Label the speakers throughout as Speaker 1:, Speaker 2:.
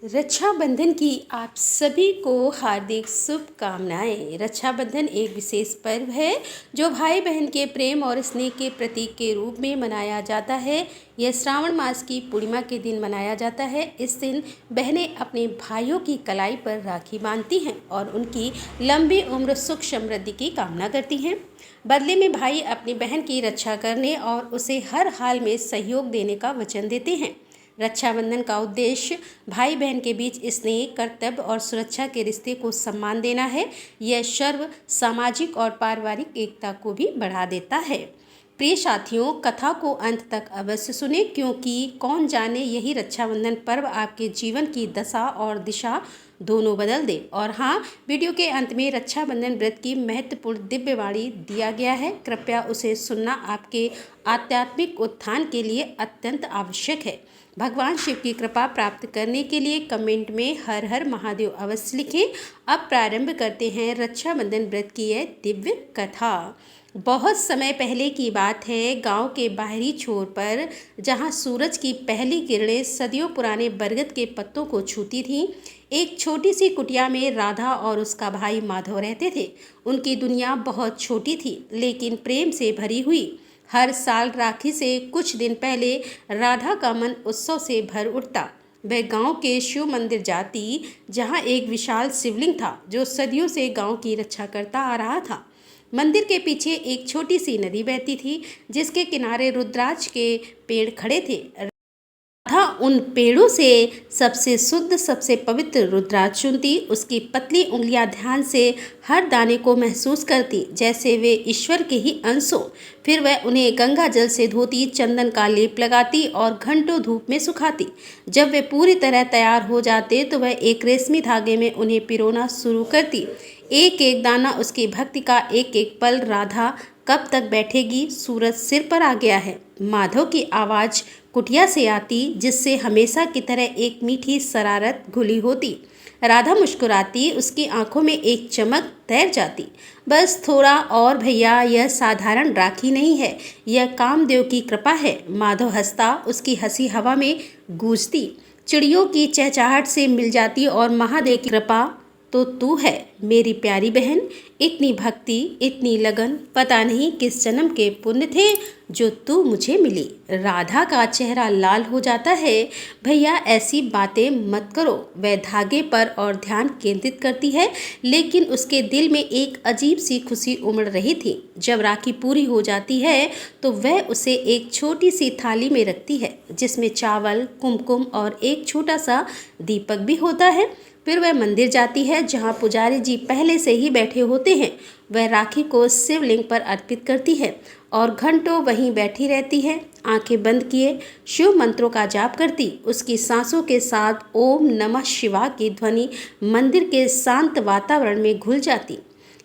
Speaker 1: रक्षाबंधन की आप सभी को हार्दिक शुभकामनाएं। रक्षाबंधन एक विशेष पर्व है जो भाई बहन के प्रेम और स्नेह के प्रतीक के रूप में मनाया जाता है। यह श्रावण मास की पूर्णिमा के दिन मनाया जाता है। इस दिन बहनें अपने भाइयों की कलाई पर राखी बांधती हैं और उनकी लंबी उम्र सुख समृद्धि की कामना करती हैं। बदले में भाई अपनी बहन की रक्षा करने और उसे हर हाल में सहयोग देने का वचन देते हैं। रक्षाबंधन का उद्देश्य भाई बहन के बीच स्नेह, कर्तव्य और सुरक्षा के रिश्ते को सम्मान देना है। यह सर्व सामाजिक और पारिवारिक एकता को भी बढ़ा देता है। प्रिय साथियों, कथा को अंत तक अवश्य सुने, क्योंकि कौन जाने यही रक्षाबंधन पर्व आपके जीवन की दशा और दिशा दोनों बदल दे। और हाँ, वीडियो के अंत में रक्षाबंधन व्रत की महत्वपूर्ण दिव्यवाणी दिया गया है। कृपया उसे सुनना आपके आध्यात्मिक उत्थान के लिए अत्यंत आवश्यक है। भगवान शिव की कृपा प्राप्त करने के लिए कमेंट में हर हर महादेव अवश्य लिखें। अब प्रारंभ करते हैं रक्षाबंधन व्रत की यह दिव्य कथा। बहुत समय पहले की बात है। गांव के बाहरी छोर पर, जहां सूरज की पहली किरणें सदियों पुराने बरगद के पत्तों को छूती थीं, एक छोटी सी कुटिया में राधा और उसका भाई माधव रहते थे। उनकी दुनिया बहुत छोटी थी, लेकिन प्रेम से भरी हुई। हर साल राखी से कुछ दिन पहले राधा का मन उत्सव से भर उठता। वह गांव के शिव मंदिर जाती, जहां एक विशाल शिवलिंग था जो सदियों से गांव की रक्षा करता आ रहा था। मंदिर के पीछे एक छोटी सी नदी बहती थी, जिसके किनारे रुद्राक्ष के पेड़ खड़े थे। राधा उन पेड़ों से सबसे शुद्ध, सबसे पवित्र रुद्राक्ष चुनती। उसकी पतली उंगलियां ध्यान से हर दाने को महसूस करती, जैसे वे ईश्वर के ही अंश हों। फिर वह उन्हें गंगा जल से धोती, चंदन का लेप लगाती और घंटों धूप में सुखाती। जब वे पूरी तरह तैयार हो जाते तो वह एक रेशमी धागे में उन्हें पिरोना शुरू करती। एक एक दाना उसकी भक्ति का एक एक पल। राधा कब तक बैठेगी? सूरज सिर पर आ गया है। माधव की आवाज़ कुटिया से आती, जिससे हमेशा की तरह एक मीठी शरारत घुली होती। राधा मुस्कुराती, उसकी आंखों में एक चमक तैर जाती। बस थोड़ा और भैया, यह साधारण राखी नहीं है, यह कामदेव की कृपा है। माधव हंसता, उसकी हंसी हवा में गूंजती, चिड़ियों की चहचहाहट से मिल जाती। और महादेव की कृपा तो तू है मेरी प्यारी बहन। इतनी भक्ति, इतनी लगन, पता नहीं किस जन्म के पुण्य थे जो तू मुझे मिली। राधा का चेहरा लाल हो जाता है। भैया, ऐसी बातें मत करो। वह धागे पर और ध्यान केंद्रित करती है, लेकिन उसके दिल में एक अजीब सी खुशी उमड़ रही थी। जब राखी पूरी हो जाती है तो वह उसे एक छोटी सी थाली में रखती है, जिसमें चावल, कुमकुम और एक छोटा सा दीपक भी होता है। फिर वह मंदिर जाती है, जहाँ पुजारी जी पहले से ही बैठे होते हैं। वह राखी को शिवलिंग पर अर्पित करती है और घंटों वहीं बैठी रहती है, आंखें बंद किए शिव मंत्रों का जाप करती। उसकी सांसों के साथ ओम नमः शिवाय की ध्वनि मंदिर के शांत वातावरण में घुल जाती।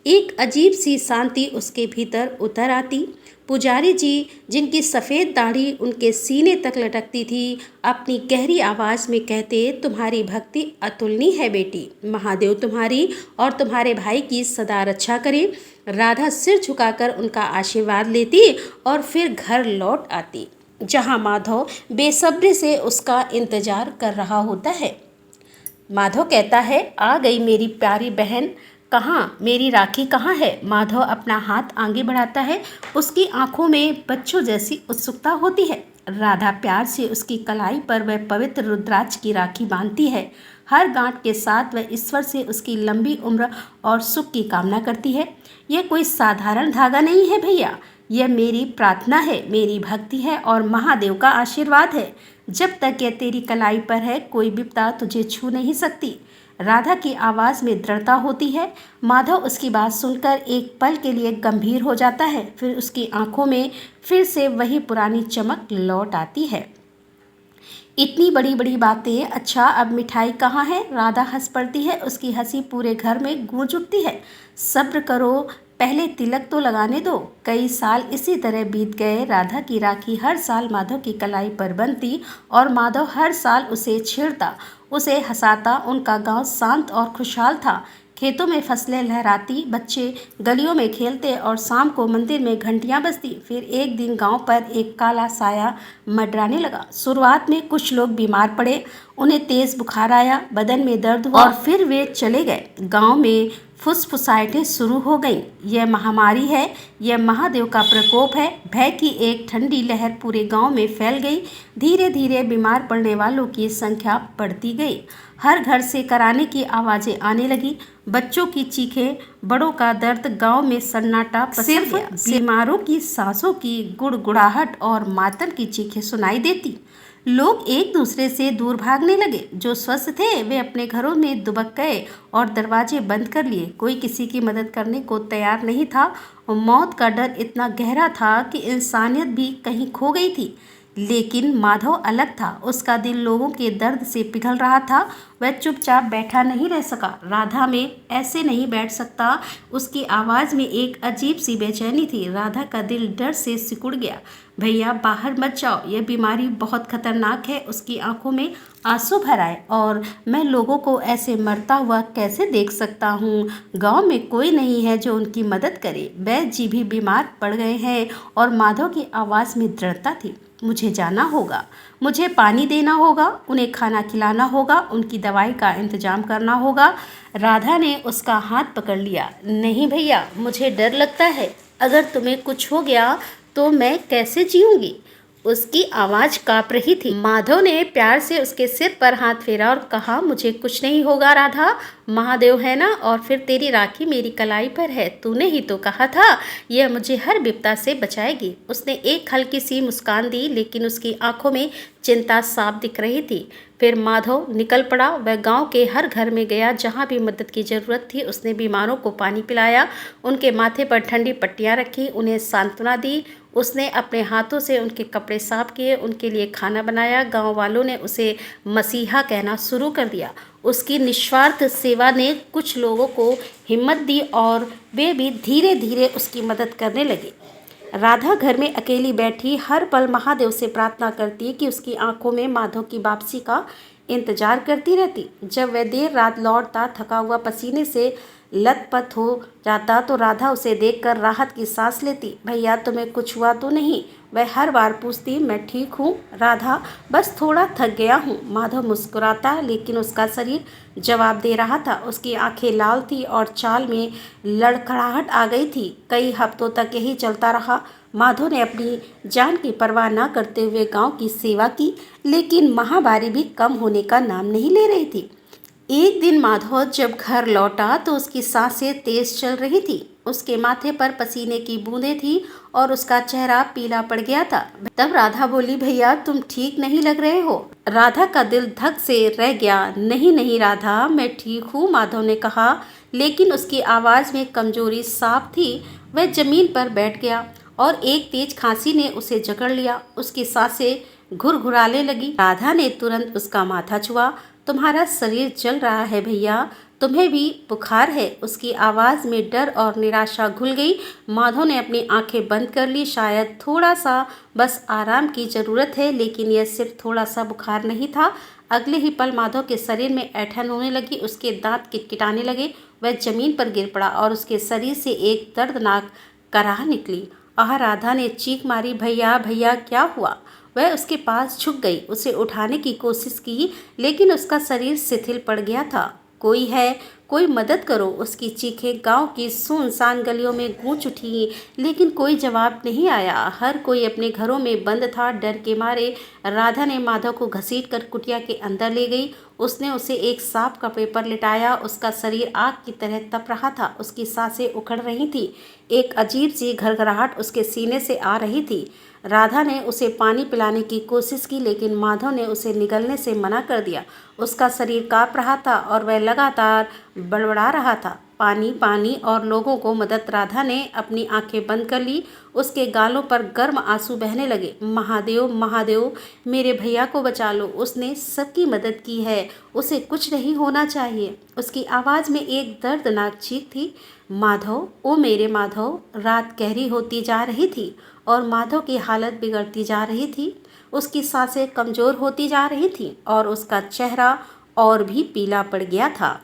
Speaker 1: एक अजीब सी शांति उसके भीतर उतर आती। पुजारी जी, जिनकी सफ़ेद दाढ़ी उनके सीने तक लटकती थी, अपनी गहरी आवाज़ में कहते, तुम्हारी भक्ति अतुलनीय है बेटी। महादेव तुम्हारी और तुम्हारे भाई की सदा रक्षा करें। राधा सिर झुकाकर उनका आशीर्वाद लेती और फिर घर लौट आती, जहां माधव बेसब्री से उसका इंतजार कर रहा होता है। माधव कहता है, आ गई मेरी प्यारी बहन, कहाँ मेरी राखी कहाँ है? माधव अपना हाथ आगे बढ़ाता है। उसकी आंखों में बच्चों जैसी उत्सुकता होती है। राधा प्यार से उसकी कलाई पर वह पवित्र रुद्राक्ष की राखी बांधती है। हर गांठ के साथ वह ईश्वर से उसकी लंबी उम्र और सुख की कामना करती है। यह कोई साधारण धागा नहीं है भैया, यह मेरी प्रार्थना है, मेरी भक्ति है और महादेव का आशीर्वाद है। जब तक यह तेरी कलाई पर है, कोई विपदा तुझे छू नहीं सकती। राधा की आवाज़ में दृढ़ता होती है। माधव उसकी बात सुनकर एक पल के लिए गंभीर हो जाता है, फिर उसकी आंखों में फिर से वही पुरानी चमक लौट आती है। इतनी बड़ी बड़ी बातें, अच्छा अब मिठाई कहाँ है? राधा हंस पड़ती है, उसकी हंसी पूरे घर में गूंज उठती है। सब्र करो, पहले तिलक तो लगाने दो। कई साल इसी तरह बीत गए। राधा की राखी हर साल माधव की कलाई पर बंधती और माधव हर साल उसे छेड़ता, उसे हंसाता। उनका गांव शांत और खुशहाल था। खेतों में फसलें लहराती, बच्चे गलियों में खेलते और शाम को मंदिर में घंटियां बजती। फिर एक दिन गांव पर एक काला साया मंडराने लगा। शुरुआत में कुछ लोग बीमार पड़े, उन्हें तेज बुखार आया, बदन में दर्द हुआ और फिर वे चले गए। गांव में फुसफुसाहटें शुरू हो गईं। यह महामारी है, यह महादेव का प्रकोप है। भय की एक ठंडी लहर पूरे गांव में फैल गई। धीरे धीरे बीमार पड़ने वालों की संख्या बढ़ती गई। हर घर से कराने की आवाज़ें आने लगी। बच्चों की चीखें, बड़ों का दर्द, गांव में सन्नाटा पसर गया। बीमारों की सांसों की गुड़गुड़ाहट और मातम की चीखें सुनाई देती। लोग एक दूसरे से दूर भागने लगे। जो स्वस्थ थे वे अपने घरों में दुबक गए और दरवाजे बंद कर लिए। कोई किसी की मदद करने को तैयार नहीं था। मौत का डर इतना गहरा था कि इंसानियत भी कहीं खो गई थी। लेकिन माधव अलग था। उसका दिल लोगों के दर्द से पिघल रहा था। वह चुपचाप बैठा नहीं रह सका। राधा में ऐसे नहीं बैठ सकता। उसकी आवाज़ में एक अजीब सी बेचैनी थी। राधा का दिल डर से सिकुड़ गया। भैया बाहर मत जाओ, यह बीमारी बहुत खतरनाक है। उसकी आंखों में आंसू भर आए। और मैं लोगों को ऐसे मरता हुआ कैसे देख सकता हूँ। गांव में कोई नहीं है जो उनकी मदद करे। वैद्य जी भी बीमार पड़ गए हैं। और माधव की आवाज़ में दृढ़ता थी। मुझे जाना होगा, मुझे पानी देना होगा, उन्हें खाना खिलाना होगा, उनकी दवाई का इंतजाम करना होगा। राधा ने उसका हाथ पकड़ लिया। नहीं भैया, मुझे डर लगता है। अगर तुम्हें कुछ हो गया तो मैं कैसे जीऊँगी। उसकी आवाज़ काँप रही थी। माधव ने प्यार से उसके सिर पर हाथ फेरा और कहा, मुझे कुछ नहीं होगा राधा, महादेव है ना, और फिर तेरी राखी मेरी कलाई पर है। तूने ही तो कहा था यह मुझे हर विपदा से बचाएगी। उसने एक हल्की सी मुस्कान दी, लेकिन उसकी आंखों में चिंता साफ दिख रही थी। फिर माधव निकल पड़ा। वह गांव के हर घर में गया जहां भी मदद की ज़रूरत थी। उसने बीमारों को पानी पिलाया, उनके माथे पर ठंडी पट्टियां रखी, उन्हें सांत्वना दी। उसने अपने हाथों से उनके कपड़े साफ किए, उनके लिए खाना बनाया। गांव वालों ने उसे मसीहा कहना शुरू कर दिया। उसकी निस्वार्थ सेवा ने कुछ लोगों को हिम्मत दी और वे भी धीरे धीरे उसकी मदद करने लगे। राधा घर में अकेली बैठी हर पल महादेव से प्रार्थना करती कि उसकी आंखों में माधव की वापसी का इंतजार करती रहती। जब वह देर रात लौटता, थका हुआ, पसीने से लथपथ हो जाता, तो राधा उसे देखकर राहत की सांस लेती। भैया तुम्हें कुछ हुआ तो नहीं। वह हर बार पूछती। मैं ठीक हूँ राधा, बस थोड़ा थक गया हूँ। माधव मुस्कुराता, लेकिन उसका शरीर जवाब दे रहा था। उसकी आंखें लाल थी और चाल में लड़खड़ाहट आ गई थी। कई हफ्तों तक यही चलता रहा। माधव ने अपनी जान की परवाह न करते हुए गांव की सेवा की, लेकिन महामारी भी कम होने का नाम नहीं ले रही थी। एक दिन माधव जब घर लौटा तो उसकी सांसें तेज चल रही थी। उसके माथे पर पसीने की बूंदें थी और उसका चेहरा पीला पड़ गया था। तब राधा बोली, भैया तुम ठीक नहीं लग रहे हो। राधा का दिल धक से रह गया। नहीं नहीं राधा, मैं ठीक हूँ, माधव ने कहा, लेकिन उसकी आवाज़ में कमजोरी साफ थी। वह जमीन पर बैठ गया और एक तेज खांसी ने उसे जकड़ लिया। उसकी सांसें घुरघुराने लगी। राधा ने तुरंत उसका माथा छुआ। तुम्हारा शरीर जल रहा है भैया, तुम्हें भी बुखार है। उसकी आवाज़ में डर और निराशा घुल गई। माधव ने अपनी आंखें बंद कर ली। शायद थोड़ा सा बस आराम की ज़रूरत है, लेकिन यह सिर्फ थोड़ा सा बुखार नहीं था। अगले ही पल माधव के शरीर में ऐंठन होने लगी। उसके दांत किटकिटाने लगे। वह जमीन पर गिर पड़ा और उसके शरीर से एक दर्दनाक कराह निकली। आह, राधा ने चीख मारी, भैया भैया क्या हुआ। वह उसके पास झुक गई, उसे उठाने की कोशिश की, लेकिन उसका शरीर शिथिल पड़ गया था। कोई है, कोई मदद करो। उसकी चीखें गांव की सुनसान गलियों में गूंज उठी, लेकिन कोई जवाब नहीं आया। हर कोई अपने घरों में बंद था। डर के मारे राधा ने माधव को घसीटकर कुटिया के अंदर ले गई। उसने उसे एक सांप का पेपर लिटाया। उसका शरीर आग की तरह तप रहा था। उसकी सांसें उखड़ रही थी। एक अजीब सी घरघराहट उसके सीने से आ रही थी। राधा ने उसे पानी पिलाने की कोशिश की, लेकिन माधव ने उसे निगलने से मना कर दिया। उसका शरीर काँप रहा था और वह लगातार बड़बड़ा रहा था, पानी पानी और लोगों को मदद। राधा ने अपनी आंखें बंद कर ली। उसके गालों पर गर्म आंसू बहने लगे। महादेव महादेव, मेरे भैया को बचा लो। उसने सबकी मदद की है, उसे कुछ नहीं होना चाहिए। उसकी आवाज़ में एक दर्दनाक चीख थी। माधव, ओ मेरे माधव। रात गहरी होती जा रही थी और माधव की हालत बिगड़ती जा रही थी। उसकी सांसें कमज़ोर होती जा रही थीं और उसका चेहरा और भी पीला पड़ गया था।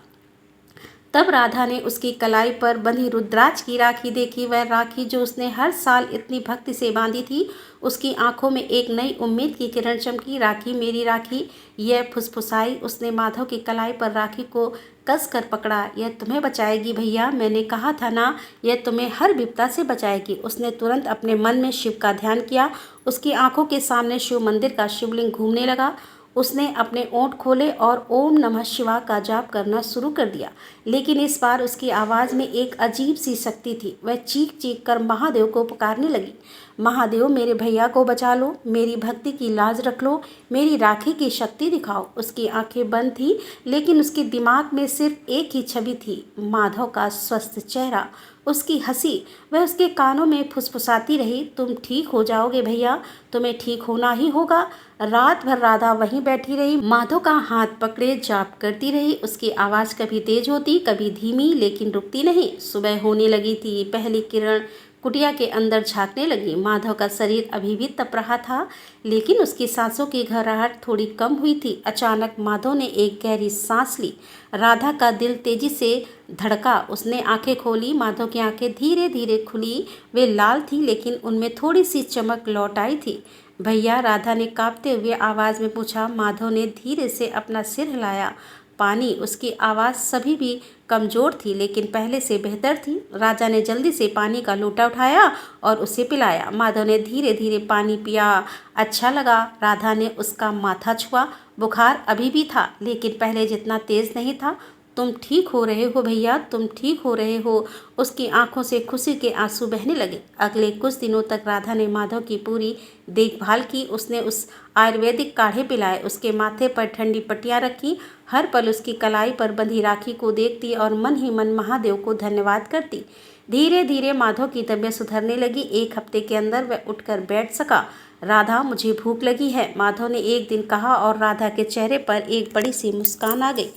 Speaker 1: तब राधा ने उसकी कलाई पर बंधी रुद्राक्ष की राखी देखी। वह राखी जो उसने हर साल इतनी भक्ति से बांधी थी, उसकी आंखों में एक नई उम्मीद की किरण चमकी। राखी मेरी राखी, यह फुसफुसाई। उसने माधव की कलाई पर राखी को कस कर पकड़ा। यह तुम्हें बचाएगी भैया, मैंने कहा था ना, यह तुम्हें हर विपदा से बचाएगी। उसने तुरंत अपने मन में शिव का ध्यान किया। उसकी आंखों के सामने शिव मंदिर का शिवलिंग घूमने लगा। उसने अपने ओंठ खोले और ओम नमः शिवाय का जाप करना शुरू कर दिया। लेकिन इस बार उसकी आवाज़ में एक अजीब सी शक्ति थी। वह चीख चीख कर महादेव को पुकारने लगी। महादेव, मेरे भैया को बचा लो, मेरी भक्ति की लाज रख लो, मेरी राखी की शक्ति दिखाओ। उसकी आंखें बंद थी, लेकिन उसके दिमाग में सिर्फ एक ही छवि थी, माधव का स्वस्थ चेहरा, उसकी हंसी। वह उसके कानों में फुसफुसाती रही, तुम ठीक हो जाओगे भैया, तुम्हें ठीक होना ही होगा। रात भर राधा वहीं बैठी रही, माधव का हाथ पकड़े जाप करती रही। उसकी आवाज़ कभी तेज होती, कभी धीमी, लेकिन रुकती नहीं। सुबह होने लगी थी, पहली किरण कुटिया के अंदर झांकने लगी। माधव का शरीर अभी भी तप रहा था, लेकिन उसकी सांसों की घबराहट थोड़ी कम हुई थी। अचानक माधव ने एक गहरी सांस ली। राधा का दिल तेजी से धड़का। उसने आंखें खोली। माधव की आंखें धीरे धीरे खुली। वे लाल थी, लेकिन उनमें थोड़ी सी चमक लौट आई थी। भैया, राधा ने कांपते हुए आवाज़ में पूछा। माधव ने धीरे से अपना सिर हिलाया। पानी। उसकी आवाज़ सभी भी कमज़ोर थी, लेकिन पहले से बेहतर थी। राजा ने जल्दी से पानी का लोटा उठाया और उसे पिलाया। माधव ने धीरे धीरे पानी पिया। अच्छा लगा। राधा ने उसका माथा छुआ। बुखार अभी भी था, लेकिन पहले जितना तेज़ नहीं था। तुम ठीक हो रहे हो भैया, तुम ठीक हो रहे हो। उसकी आंखों से खुशी के आंसू बहने लगे। अगले कुछ दिनों तक राधा ने माधव की पूरी देखभाल की। उसने उस आयुर्वेदिक काढ़े पिलाए, उसके माथे पर ठंडी पट्टियाँ रखी, हर पल उसकी कलाई पर बंधी राखी को देखती और मन ही मन महादेव को धन्यवाद करती। धीरे धीरे माधव की तबीयत सुधरने लगी। एक हफ्ते के अंदर वह उठकर बैठ सका। राधा, मुझे भूख लगी है, माधव ने एक दिन कहा, और राधा के चेहरे पर एक बड़ी सी मुस्कान आ गई।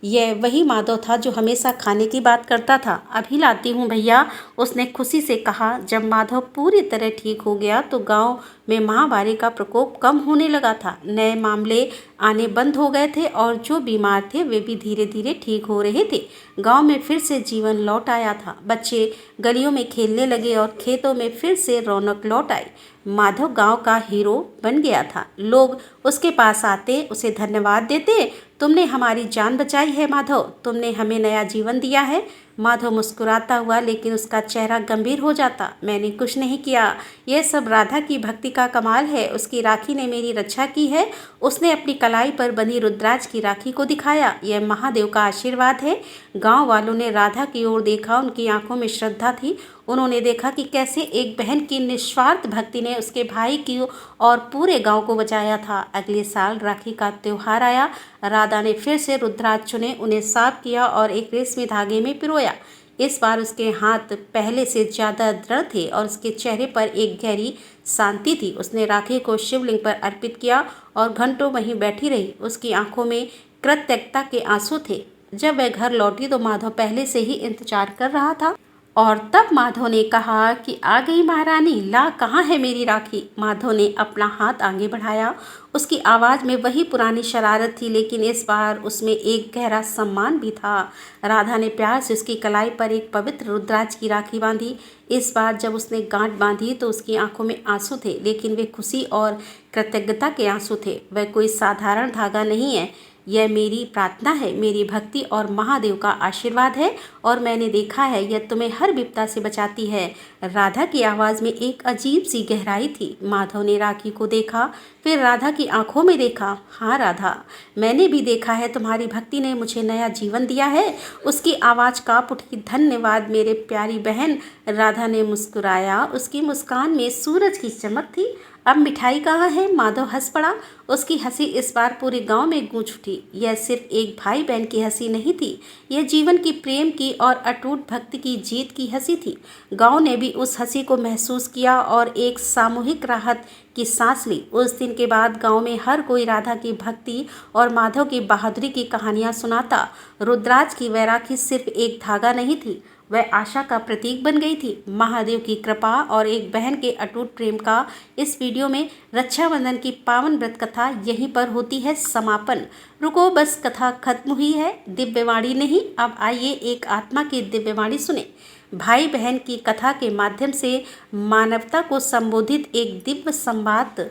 Speaker 1: यह वही माधव था जो हमेशा खाने की बात करता था। अभी लाती हूँ भैया, उसने खुशी से कहा। जब माधव पूरी तरह ठीक हो गया तो गांव में महामारी का प्रकोप कम होने लगा था। नए मामले आने बंद हो गए थे और जो बीमार थे वे भी धीरे धीरे ठीक हो रहे थे। गांव में फिर से जीवन लौट आया था। बच्चे गलियों में खेलने लगे और खेतों में फिर से रौनक लौट आई। माधव गांव का हीरो बन गया था। लोग उसके पास आते, उसे धन्यवाद देते। तुमने हमारी जान बचाई है माधव, तुमने हमें नया जीवन दिया है। माधव मुस्कुराता हुआ, लेकिन उसका चेहरा गंभीर हो जाता। मैंने कुछ नहीं किया, यह सब राधा की भक्ति का कमाल है। उसकी राखी ने मेरी रक्षा की है। उसने अपनी कलाई पर बंधी रुद्राक्ष की राखी को दिखाया। यह महादेव का आशीर्वाद है। गांव वालों ने राधा की ओर देखा। उनकी आंखों में श्रद्धा थी। उन्होंने देखा कि कैसे एक बहन की निस्वार्थ भक्ति ने उसके भाई की और पूरे गांव को बचाया था। अगले साल राखी का त्योहार आया। राधा ने फिर से रुद्राक्ष चुने, उन्हें साफ किया और एक रेशमी धागे में पिरोया। इस बार उसके हाथ पहले से ज़्यादा दृढ़ थे और उसके चेहरे पर एक गहरी शांति थी। उसने राखी को शिवलिंग पर अर्पित किया और घंटों वहीं बैठी रही। उसकी आंखों में कृतज्ञता के आंसू थे। जब वह घर लौटी तो माधव पहले से ही इंतजार कर रहा था। और तब माधव ने कहा कि आ गई महारानी, ला कहाँ है मेरी राखी। माधव ने अपना हाथ आगे बढ़ाया। उसकी आवाज़ में वही पुरानी शरारत थी, लेकिन इस बार उसमें एक गहरा सम्मान भी था। राधा ने प्यार से उसकी कलाई पर एक पवित्र रुद्राक्ष की राखी बांधी। इस बार जब उसने गांठ बांधी तो उसकी आंखों में आंसू थे, लेकिन वे खुशी और कृतज्ञता के आंसू थे। वह कोई साधारण धागा नहीं है, यह मेरी प्रार्थना है, मेरी भक्ति और महादेव का आशीर्वाद है, और मैंने देखा है यह तुम्हें हर विपदा से बचाती है। राधा की आवाज़ में एक अजीब सी गहराई थी। माधव ने राखी को देखा, फिर राधा की आंखों में देखा। हाँ राधा, मैंने भी देखा है, तुम्हारी भक्ति ने मुझे नया जीवन दिया है। उसकी आवाज़ कांप उठी। धन्यवाद मेरे प्यारी बहन। राधा ने मुस्कुराया। उसकी मुस्कान में सूरज की चमक थी। अब मिठाई कहाँ है? माधव हंस पड़ा। उसकी हंसी इस बार पूरे गांव में गूंज उठी। यह सिर्फ एक भाई बहन की हंसी नहीं थी, यह जीवन की, प्रेम की और अटूट भक्ति की जीत की हंसी थी। गांव ने भी उस हंसी को महसूस किया और एक सामूहिक राहत की सांस ली। उस दिन के बाद गांव में हर कोई राधा की भक्ति और माधव की बहादुरी की कहानियां सुनाता। रुद्राक्ष की वैरागी सिर्फ एक धागा नहीं थी, वह आशा का प्रतीक बन गई थी। महादेव की कृपा और एक बहन के अटूट प्रेम का इस वीडियो में रक्षाबंधन की पावन व्रत कथा यहीं पर होती है समापन। रुको, बस कथा खत्म हुई है, दिव्यवाणी नहीं। अब आइए एक आत्मा की दिव्यवाणी सुने। भाई बहन की कथा के माध्यम से मानवता को संबोधित एक दिव्य संवाद,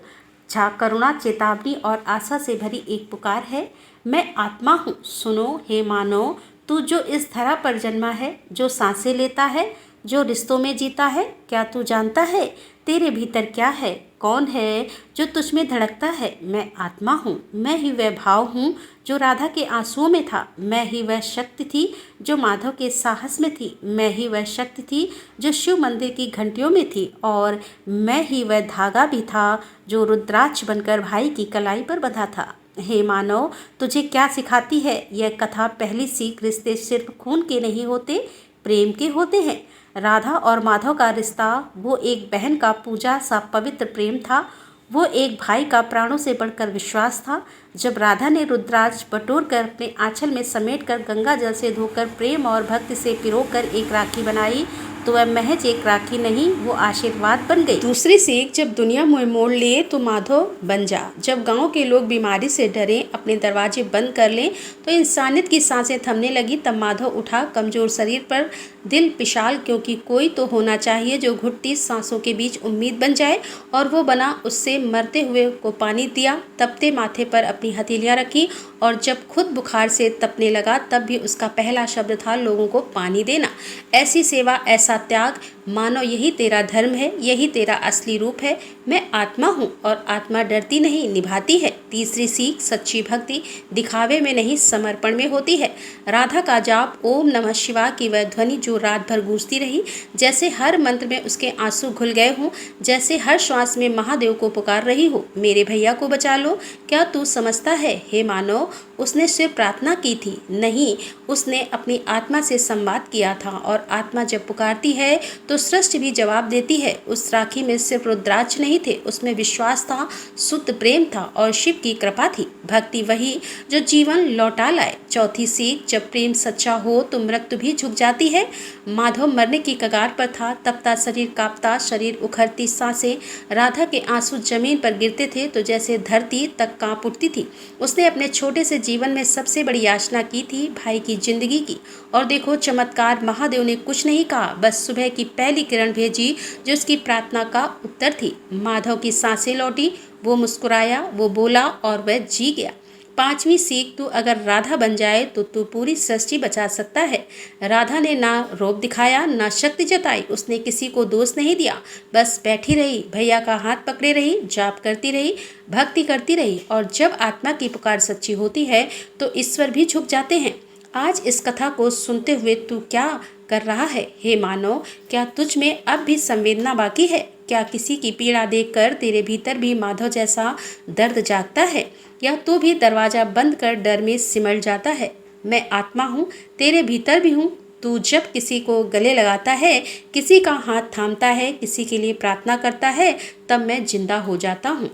Speaker 1: जहाँ करुणा, चेतावनी और आशा से भरी एक पुकार है। मैं आत्मा हूँ, सुनो हे मानव, तू जो इस धरा पर जन्मा है, जो सांसें लेता है, जो रिश्तों में जीता है, क्या तू जानता है तेरे भीतर क्या है? कौन है जो तुझ में धड़कता है? मैं आत्मा हूँ, मैं ही वह भाव हूँ जो राधा के आंसुओं में था। मैं ही वह शक्ति थी जो माधव के साहस में थी। मैं ही वह शक्ति थी जो शिव मंदिर की घंटियों में थी। और मैं ही वह धागा भी था जो रुद्राक्ष बनकर भाई की कलाई पर बंधा था। हे मानव, तुझे क्या सिखाती है यह कथा? पहली सीख, रिश्ते सिर्फ खून के नहीं होते, प्रेम के होते हैं। राधा और माधव का रिश्ता वो एक बहन का पूजा सा पवित्र प्रेम था। वो एक भाई का प्राणों से बढ़कर विश्वास था। जब राधा ने रुद्राक्ष बटोर कर अपने आंचल में समेट कर गंगा जल से धोकर प्रेम और भक्ति से पिरोकर एक राखी बनाई, तो वह महज एक राखी नहीं, वो आशीर्वाद बन गई। दूसरी सीख, जब दुनिया मुँह मोड़ ले तो माधव बन जा। जब गांव के लोग बीमारी से डरे, अपने दरवाजे बंद कर लें, तो इंसानियत की सांसें थमने लगी, तब माधव उठा। कमजोर शरीर पर दिल विशाल, क्योंकि कोई तो होना चाहिए जो घुटती सांसों के बीच उम्मीद बन जाए। और वो बना। उससे मरते हुए को पानी दिया, तपते माथे पर अपनी हथेलियाँ रखी, और जब खुद बुखार से तपने लगा तब भी उसका पहला शब्द था लोगों को पानी देना। ऐसी सेवा, ऐसा त्याग, मानो यही तेरा धर्म है, यही तेरा असली रूप है। मैं आत्मा हूँ और आत्मा डरती नहीं, निभाती है। तीसरी सीख, सच्ची भक्ति दिखावे में नहीं, समर्पण में होती है। राधा का जाप ओम नमः शिवाय की वह ध्वनि जो रात भर गूंजती रही, जैसे हर मंत्र में उसके आंसू घुल गए हों, जैसे हर श्वास में महादेव को पुकार रही हो, मेरे भैया को बचा लो। क्या तू समझता है हे मानव, उसने सिर्फ प्रार्थना की थी? नहीं, उसने अपनी आत्मा से संवाद किया था। और आत्मा जब पुकारती है तो सृष्टि भी जवाब देती है। उस राखी में सिर्फ रुद्राक्ष नहीं थे, उसमें विश्वास था, शुद्ध प्रेम था और शिव की कृपा थी। भक्ति वही जो जीवन लौटा लाए। चौथी सीख, जब प्रेम सच्चा हो तो मृत्यु भी झुक जाती है। माधव मरने की कगार पर था, तपता शरीर कांपता, शरीर उखड़ती सांसें, राधा के आंसू जमीन पर गिरते थे तो जैसे धरती तक कांप उठती थी। उसने अपने छोटे से जीवन में सबसे बड़ी याचना की थी, भाई की जिंदगी की। और देखो चमत्कार, महादेव ने कुछ नहीं कहा, बस सुबह की पहली किरण भेजी जो उसकी प्रार्थना का उत्तर थी। माधव की सांसें लौटी, वो मुस्कुराया, वो बोला और वह जी गया। पांचवी सीख, तू अगर राधा बन जाए तो तू पूरी सृष्टि बचा सकता है। राधा ने ना रोब दिखाया, ना शक्ति जताई, उसने किसी को दोष नहीं दिया, बस बैठी रही, भैया का हाथ पकड़े रही, जाप करती रही, भक्ति करती रही। और जब आत्मा की पुकार सच्ची होती है तो ईश्वर भी झुक जाते हैं। आज इस कथा को सुनते हुए तू क्या कर रहा है हे मानव? क्या तुझ में अब भी संवेदना बाकी है? क्या किसी की पीड़ा देखकर तेरे भीतर भी माधव जैसा दर्द जागता है? या तू भी दरवाजा बंद कर डर में सिमट जाता है? मैं आत्मा हूँ, तेरे भीतर भी हूँ। तू जब किसी को गले लगाता है, किसी का हाथ थामता है, किसी के लिए प्रार्थना करता है, तब मैं जिंदा हो जाता हूँ।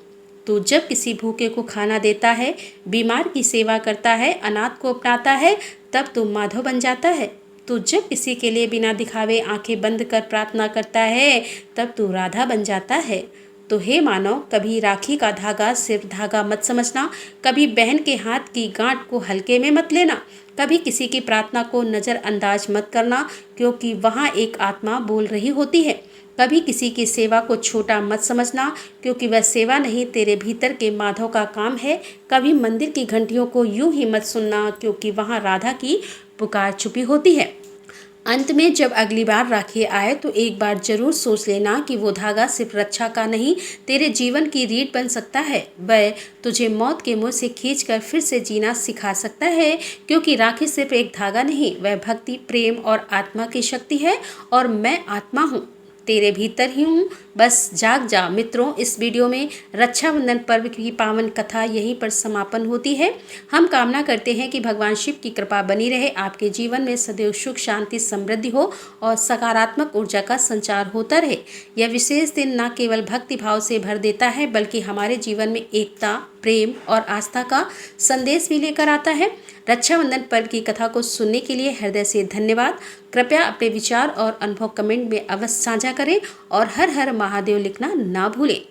Speaker 1: तू जब किसी भूखे को खाना देता है, बीमार की सेवा करता है, अनाथ को अपनाता है, तब तू माधव बन जाता है। तू जब किसी के लिए बिना दिखावे आंखें बंद कर प्रार्थना करता है, तब तू राधा बन जाता है। तो हे मानव, कभी राखी का धागा सिर्फ धागा मत समझना, कभी बहन के हाथ की गांठ को हल्के में मत लेना, कभी किसी की प्रार्थना को नज़रअंदाज मत करना, क्योंकि वहाँ एक आत्मा बोल रही होती है। कभी किसी की सेवा को छोटा मत समझना, क्योंकि वह सेवा नहीं, तेरे भीतर के माधव का काम है। कभी मंदिर की घंटियों को यूं ही मत सुनना, क्योंकि वहाँ राधा की पुकार छुपी होती है। अंत में जब अगली बार राखी आए तो एक बार जरूर सोच लेना कि वो धागा सिर्फ रक्षा का नहीं, तेरे जीवन की रीढ़ बन सकता है। वह तुझे मौत के मुंह से खींचकर फिर से जीना सिखा सकता है, क्योंकि राखी सिर्फ एक धागा नहीं, वह भक्ति, प्रेम और आत्मा की शक्ति है। और मैं आत्मा हूँ, तेरे भीतर ही हूँ, बस जाग जा। मित्रों, इस वीडियो में रक्षाबंधन पर्व की पावन कथा यहीं पर समापन होती है। हम कामना करते हैं कि भगवान शिव की कृपा बनी रहे, आपके जीवन में सदैव सुख, शांति, समृद्धि हो और सकारात्मक ऊर्जा का संचार होता रहे। यह विशेष दिन न केवल भक्ति भाव से भर देता है, बल्कि हमारे जीवन में एकता, प्रेम और आस्था का संदेश भी लेकर आता है। रक्षाबंधन पर्व की कथा को सुनने के लिए हृदय से धन्यवाद। कृपया अपने विचार और अनुभव कमेंट में अवश्य साझा करें और हर हर महादेव लिखना ना भूलें।